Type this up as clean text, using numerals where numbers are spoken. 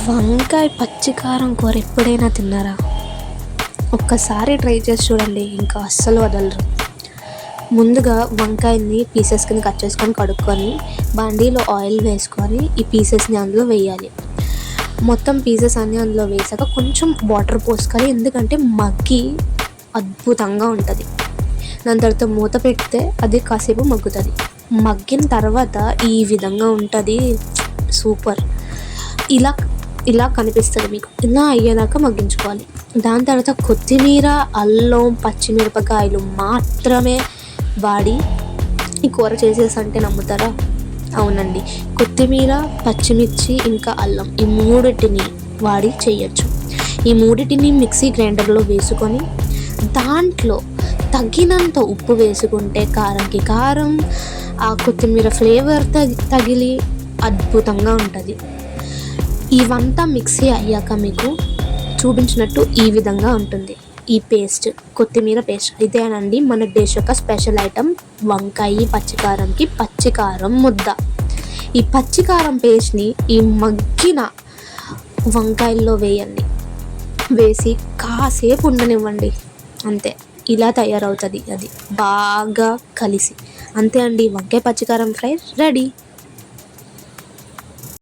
వంకాయ పచ్చికారం కూర ఎప్పుడైనా తిన్నారా? ఒక్కసారి ట్రై చేసి చూడండి, ఇంకా అస్సలు వదలరు. ముందుగా వంకాయని పీసెస్ కింద కట్ చేసుకొని కడుక్కొని బాండీలో ఆయిల్ వేసుకొని ఈ పీసెస్ని అందులో వేయాలి. మొత్తం పీసెస్ అన్నీ అందులో వేసాక కొంచెం వాటర్ పోసుకోవాలి, ఎందుకంటే మగ్గి అద్భుతంగా ఉంటుంది. దాని తర్వాత మూత పెడితే అది కాసేపు మగ్గుతుంది. మగ్గిన తర్వాత ఈ విధంగా ఉంటుంది, సూపర్. ఇలా ఇలా కనిపిస్తుంది మీకు. ఇలా అయ్యేదాకా మగ్గించుకోవాలి. దాని తర్వాత కొత్తిమీర, అల్లం, పచ్చిమిరపకాయలు మాత్రమే వాడి ఈ కూర చేసేసంటే నమ్ముతారా? అవునండి, కొత్తిమీర, పచ్చిమిర్చి ఇంకా అల్లం ఈ మూడింటిని వాడి చేయొచ్చు. ఈ మూడింటిని మిక్సీ గ్రైండర్లో వేసుకొని దాంట్లో తగినంత ఉప్పు వేసుకుంటే కారంకి కారం, ఆ కొత్తిమీర ఫ్లేవర్ తగిలి అద్భుతంగా ఉంటుంది. ఇవంతా మిక్సీ అయ్యాక మీకు చూపించినట్టు ఈ విధంగా ఉంటుంది ఈ పేస్ట్, కొత్తిమీర పేస్ట్. ఇదేనండి మన డిష్ యొక్క స్పెషల్ ఐటమ్, వంకాయ పచ్చికారంకి పచ్చికారం ముద్ద. ఈ పచ్చికారం పేస్ట్ని ఈ మగ్గిన వంకాయల్లో వేయండి, వేసి కాసేపు ఉండనివ్వండి. అంతే, ఇలా తయారవుతుంది అది బాగా కలిసి. అంతే అండి, వంకాయ పచ్చికారం ఫ్రై రెడీ.